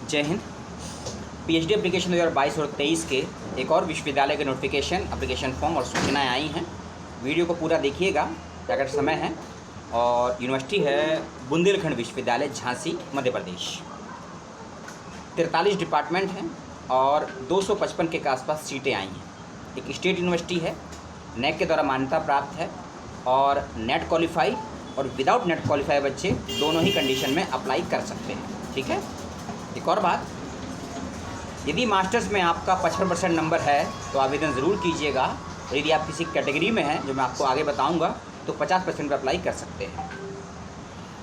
जय Hind. PhD application 2022 और 23 के एक और विश्वविद्यालय के नोटिफिकेशन, एप्लीकेशन फॉर्म और सूचनाएं आई हैं। वीडियो को पूरा देखिएगा अगर समय है। और यूनिवर्सिटी है बुंदेलखंड विश्वविद्यालय, झांसी, मध्य प्रदेश। 43 डिपार्टमेंट हैं और 255 के आसपास सीटें आई हैं। एक स्टेट यूनिवर्सिटी है, नेक के द्वारा मान्यता प्राप्त है और नेट क्वालिफाई और विदाउट नेट क्वालिफाई बच्चे दोनों ही कंडीशन में अप्लाई कर सकते हैं। ठीक है। एक और बात, यदि मास्टर्स में आपका 55% नंबर है तो आवेदन ज़रूर कीजिएगा। और यदि आप किसी कैटेगरी में हैं, जो मैं आपको आगे बताऊंगा, तो 50% पर अप्लाई कर सकते हैं।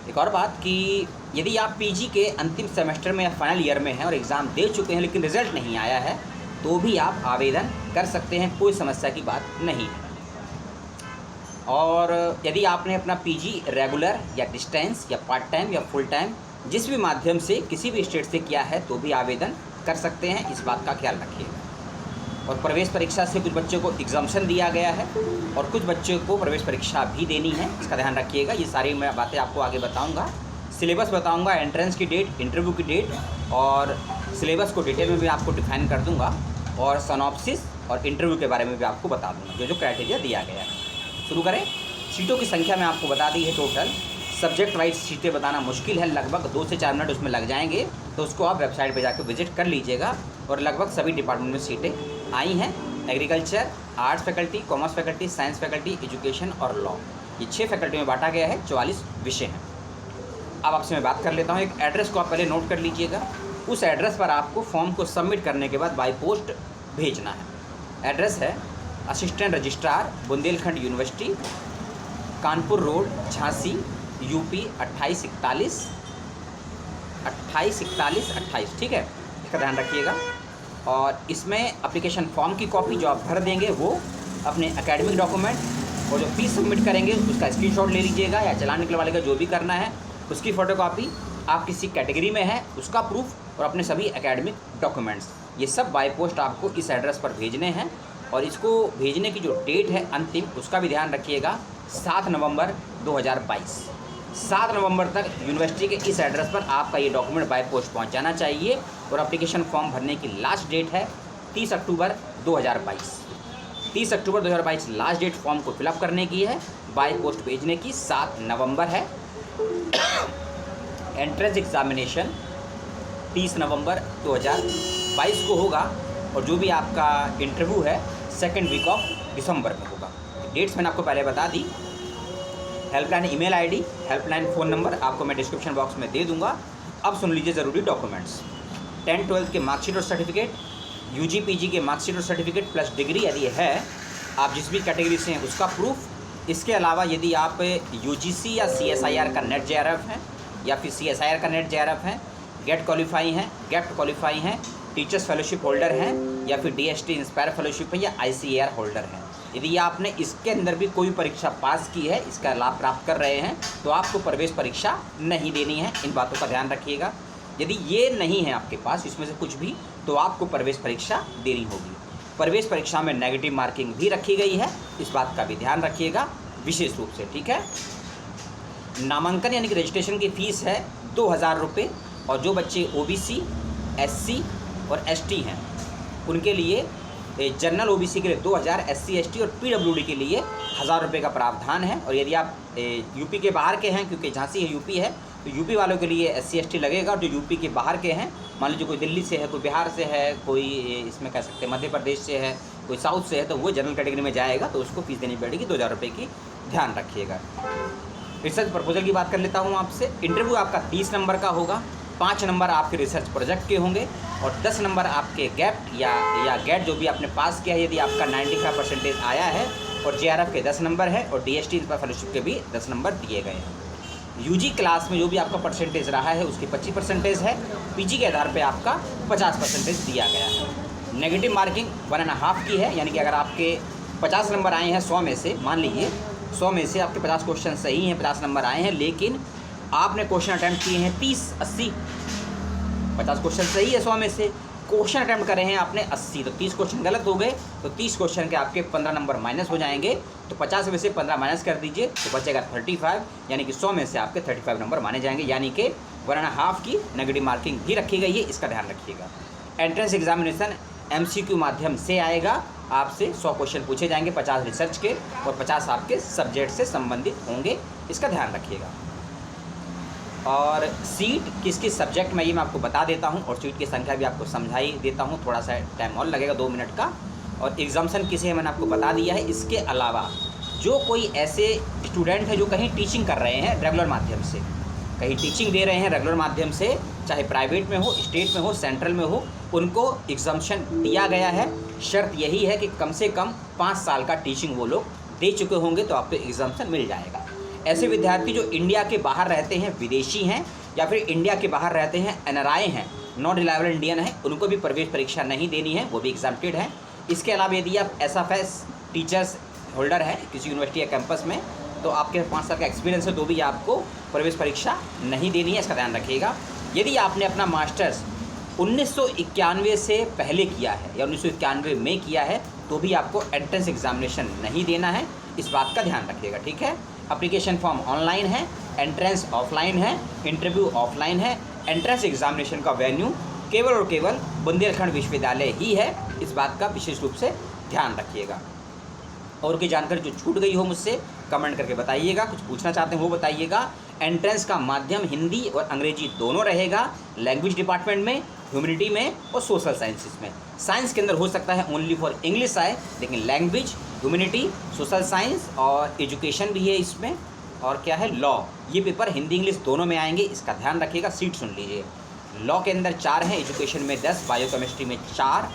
एक और बात कि यदि आप पीजी के अंतिम सेमेस्टर में या फाइनल ईयर में हैं और एग्ज़ाम दे चुके हैं लेकिन रिज़ल्ट नहीं आया है, तो भी आप आवेदन कर सकते हैं, कोई समस्या की बात नहीं है। और यदि आपने अपना पीजी रेगुलर या डिस्टेंस या पार्ट टाइम या फुल टाइम जिस भी माध्यम से किसी भी स्टेट से किया है तो भी आवेदन कर सकते हैं, इस बात का ख्याल रखिएगा। और प्रवेश परीक्षा से कुछ बच्चों को एग्जाम्शन दिया गया है और कुछ बच्चों को प्रवेश परीक्षा भी देनी है, इसका ध्यान रखिएगा। ये सारी मैं बातें आपको आगे बताऊंगा, सिलेबस बताऊंगा, एंट्रेंस की डेट, इंटरव्यू की डेट और सिलेबस को डिटेल में भी आपको डिफाइन कर दूंगा और सनॉप्सिस और इंटरव्यू के बारे में भी आपको बता दूंगा, जो क्राइटेरिया दिया गया है। शुरू करें। सीटों की संख्या मैं आपको बता दी है टोटल। सब्जेक्ट वाइज सीटें बताना मुश्किल है, लगभग 2 से 4 मिनट उसमें लग जाएंगे, तो उसको आप वेबसाइट पे जाकर विजिट कर लीजिएगा। और लगभग सभी डिपार्टमेंट में सीटें आई हैं। Agriculture, arts faculty, commerce faculty, science faculty, education और लॉ, ये 6 फैकल्टी में बांटा गया है। 44 विषय हैं। अब आपसे मैं बात कर लेता हूँ। एक एड्रेस को आप पहले नोट कर लीजिएगा। उस एड्रेस पर आपको फॉर्म को सबमिट करने के बाद बाई पोस्ट भेजना है। एड्रेस है assistant registrar, Bundelkhand university, Kanpur road, Jhansi, UP 2841 28। ठीक है, इसका ध्यान रखिएगा। और इसमें एप्लीकेशन फॉर्म की कॉपी जो आप भर देंगे वो अपने एकेडमिक डॉक्यूमेंट और जो फीस सबमिट करेंगे उसका स्क्रीनशॉट ले लीजिएगा, या चालान निकलवाने का जो भी करना है उसकी फ़ोटोकॉपी, आप किसी कैटेगरी में हैं उसका प्रूफ और अपने सभी एकेडमिक डॉक्यूमेंट्स, ये सब बाय पोस्ट आपको इस एड्रेस पर भेजने हैं। और इसको भेजने की जो डेट है अंतिम, उसका भी ध्यान रखिएगा, 7 नवंबर 2022। 7 नवंबर तक यूनिवर्सिटी के इस एड्रेस पर आपका ये डॉक्यूमेंट बाय पोस्ट पहुंच जाना चाहिए। और एप्लीकेशन फॉर्म भरने की लास्ट डेट है 30 अक्टूबर 2022। 30 अक्टूबर 2022 लास्ट डेट फॉर्म को फिलअप करने की है। बाय पोस्ट भेजने की 7 नवंबर है। एंट्रेंस एग्जामिनेशन 30 नवंबर 2022 को होगा और जो भी आपका इंटरव्यू है 2nd वीक ऑफ दिसंबर में होगा। डेट्स मैंने आपको पहले बता दी। Helpline email ID, helpline phone number आपको मैं डिस्क्रिप्शन बॉक्स में दे दूंगा। अब सुन लीजिए ज़रूरी डॉक्यूमेंट्स। 10th-12th के मार्कशीट और सर्टिफिकेट, यूजी पीजी के मार्कशीट और सर्टिफिकेट प्लस डिग्री यदि है, आप जिस भी कैटेगरी से हैं उसका प्रूफ। इसके अलावा यदि आप यूजीसी या सीएसआईआर का नेट जेआरएफ हैं या फिर सीएसआईआर का नेट जेआरएफ हैं, गेट क्वालिफाई हैं, गेट क्वालिफाई हैं, टीचर्स फेलोशिप होल्डर हैं या फिर डीएसटी इंस्पायर फेलोशिप है या आईसीएआर होल्डर हैं, यदि आपने इसके अंदर भी कोई परीक्षा पास की है, इसका लाभ प्राप्त कर रहे हैं, तो आपको प्रवेश परीक्षा नहीं देनी है। इन बातों का ध्यान रखिएगा। यदि ये नहीं है आपके पास इसमें से कुछ भी, तो आपको प्रवेश परीक्षा देनी होगी। प्रवेश परीक्षा में नेगेटिव मार्किंग भी रखी गई है, इस बात का भी ध्यान रखिएगा विशेष रूप से। ठीक है। नामांकन यानी कि रजिस्ट्रेशन की फ़ीस है 2000 रुपये। और जो बच्चे ओबीसी, एससी और एसटी हैं उनके लिए, जनरल ओबीसी के लिए 2000, एससी एसटी और पीडब्ल्यूडी के लिए 1000 रुपये का प्रावधान है। और यदि आप यूपी के बाहर के हैं, क्योंकि झांसी है यूपी है, तो यूपी वालों के लिए एससी एसटी लगेगा। और जो यूपी के बाहर के हैं, मान लीजिए कोई दिल्ली से है, कोई बिहार से है, कोई इसमें कह सकते हैं मध्य प्रदेश से है, कोई साउथ से है, तो वो जनरल कैटेगरी में जाएगा, तो उसको फीस देनी पड़ेगी 2000 रुपये की। ध्यान रखिएगा। रिसर्च प्रपोजल की बात कर लेता हूँ आपसे। इंटरव्यू आपका 30 नंबर का होगा। 5 नंबर आपके रिसर्च प्रोजेक्ट के होंगे और 10 नंबर आपके गैप या गेट जो भी आपने पास किया है, यदि आपका 95% आया है। और जेआरएफ के 10 नंबर है और डीएसटी इंस्पायर फेलोशिप के भी 10 नंबर दिए गए हैं। यूजी क्लास में जो भी आपका परसेंटेज रहा है उसकी 25% है। पीजी के आधार पे आपका 50% दिया गया है। नेगेटिव मार्किंग 1.5 की है, यानी कि अगर आपके 50 नंबर आए हैं 100 में से, मान लीजिए 100 में से आपके 50 क्वेश्चन सही हैं, 50 नंबर आए हैं, लेकिन आपने क्वेश्चन अटैम्प्ट किए हैं 30, 80, 50 क्वेश्चन सही है 100 में से, क्वेश्चन अटैम्प्ट करे हैं आपने 80, तो 30 क्वेश्चन गलत हो गए, तो 30 क्वेश्चन के आपके 15 नंबर माइनस हो जाएंगे। तो 50 में से 15 माइनस कर दीजिए तो बचेगा 35, यानी कि 100 में से आपके 35 नंबर माने जाएंगे। यानी कि 1.5 की नेगेटिव मार्किंग भी रखी गई है, इसका ध्यान रखिएगा। एंट्रेंस एग्जामिनेशन MCQ माध्यम से आएगा, आपसे 100 क्वेश्चन पूछे जाएंगे, 50 रिसर्च के और 50 आपके सब्जेक्ट से संबंधित होंगे, इसका ध्यान रखिएगा। और सीट किस किस सब्जेक्ट में, ये मैं आपको बता देता हूँ, और सीट की संख्या भी आपको समझाई देता हूँ, थोड़ा सा टाइम और लगेगा 2 मिनट का। और एग्जामिनेशन किसे है मैंने आपको बता दिया है। इसके अलावा जो कोई ऐसे स्टूडेंट है जो कहीं टीचिंग कर रहे हैं रेगुलर माध्यम से, कहीं टीचिंग दे रहे हैं रेगुलर माध्यम से, चाहे प्राइवेट में हो, स्टेट में हो, सेंट्रल में हो, उनको एग्जामिनेशन दिया गया है। शर्त यही है कि कम से कम 5 साल का टीचिंग वो लोग दे चुके होंगे तो आपको एग्जामिनेशन मिल जाएगा। ऐसे विद्यार्थी जो इंडिया के बाहर रहते हैं, विदेशी हैं, या फिर इंडिया के बाहर रहते हैं, NRI हैं, नॉन रिलायबल इंडियन है, उनको भी प्रवेश परीक्षा नहीं देनी है, वो भी एग्जाम्प्टेड है। इसके अलावा यदि आप SFS टीचर्स होल्डर है किसी यूनिवर्सिटी या कैंपस में, तो आपके 5 साल का एक्सपीरियंस है, तो भी आपको प्रवेश परीक्षा नहीं देनी है, इसका ध्यान रखिएगा। यदि आपने अपना मास्टर्स 1991 से पहले किया है या 1991 में किया है, तो भी आपको एंट्रेंस एग्जामिनेशन नहीं देना है, इस बात का ध्यान रखिएगा, ठीक है। एप्लीकेशन फॉर्म ऑनलाइन है, एंट्रेंस ऑफलाइन है, इंटरव्यू ऑफलाइन है। एंट्रेंस एग्जामिनेशन का वेन्यू केवल और केवल बुंदेलखंड विश्वविद्यालय ही है, इस बात का विशेष रूप से ध्यान रखिएगा। और की जानकारी जो छूट गई हो मुझसे कमेंट करके बताइएगा, कुछ पूछना चाहते हैं वो बताइएगा। एंट्रेंस का माध्यम हिंदी और अंग्रेजी दोनों रहेगा, लैंग्वेज डिपार्टमेंट में, ह्यूमैनिटी में और सोशल साइंसेस में। साइंस के अंदर हो सकता है ओनली फॉर इंग्लिश आए, लेकिन लैंग्वेज, ह्यूमैनिटी, सोशल साइंस और एजुकेशन भी है इसमें, और क्या है, लॉ, ये पेपर हिंदी इंग्लिश दोनों में आएंगे, इसका ध्यान रखिएगा। सीट सुन लीजिए। लॉ के अंदर 4 है, एजुकेशन में 10, बायोकेमिस्ट्री में 4,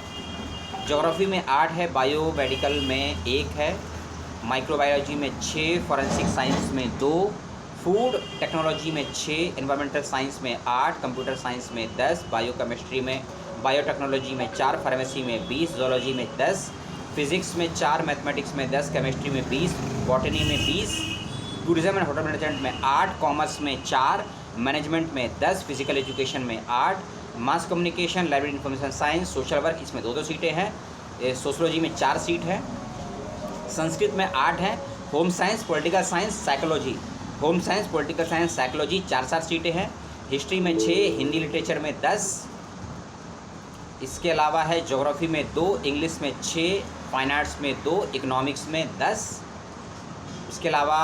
ज्योग्राफी में 8 है, बायोमेडिकल में 1 है, माइक्रोबायोलॉजी में 6, फॉरेंसिक साइंस में 2, फूड टेक्नोलॉजी में 6, एनवायरमेंटल साइंस में 8, कंप्यूटर साइंस में 10, बायोकेमिस्ट्री में, बायोटेक्नोलॉजी में 4, फार्मेसी में 20, जोलॉजी में 10, फिजिक्स में 4, मैथमेटिक्स में 10, केमिस्ट्री में 20, बॉटनी में 20, टूरिज्म एंड होटल मैनेजमेंट में 8, कॉमर्स में 4, मैनेजमेंट में 10, फिजिकल एजुकेशन में 8, mass communication, library information science, social work, इसमें 2-2 सीटें हैं, सोशोलॉजी में 4 सीट है, संस्कृत में 8 है, home science, political science, psychology, home science, political science, psychology 4-4 सीटें हैं, हिस्ट्री में 6, हिंदी लिटरेचर में 10, इसके अलावा है ज्योग्राफी में 2, इंग्लिश में 6, फाइन आर्ट्स में 2, इकोनॉमिक्स में 10, इसके अलावा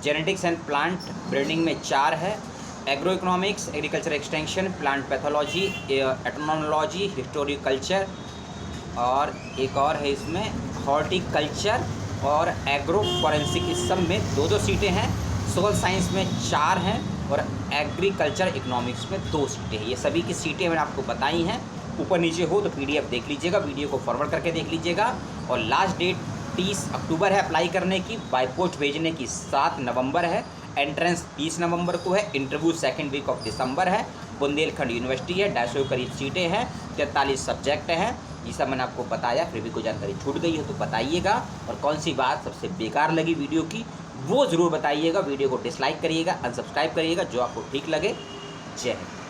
जेनेटिक्स एंड प्लांट ब्रीडिंग में 4 है, agro economics, agriculture extension, plant pathology, entomology, horticulture, और एक और है इसमें हॉर्टिकल्चर और एग्रो फॉरेंसिक, इस सब में 2-2 सीटें हैं, सोशल साइंस में 4 हैं और एग्रीकल्चर इकोनॉमिक्स में 2 सीटें हैं। ये सभी की सीटें मैंने आपको बताई हैं, ऊपर नीचे हो तो PDF देख लीजिएगा, वीडियो को फॉरवर्ड करके देख लीजिएगा। और लास्ट डेट 30 अक्टूबर है अप्लाई करने की, बाय पोस्ट भेजने की 7 नवंबर है, एंट्रेंस 30 नवंबर को है, interview 2nd week of December है, बुंदेलखंड यूनिवर्सिटी है, 250 करीब सीटें हैं, 43 सब्जेक्ट हैं, ये सब मैंने आपको बताया। फिर भी कोई जानकारी छूट गई हो तो बताइएगा, और कौन सी बात सबसे बेकार लगी वीडियो की वो ज़रूर बताइएगा। वीडियो को डिसलाइक करिएगा, अनसब्सक्राइब करिएगा, जो आपको ठीक लगे। जय हिंद।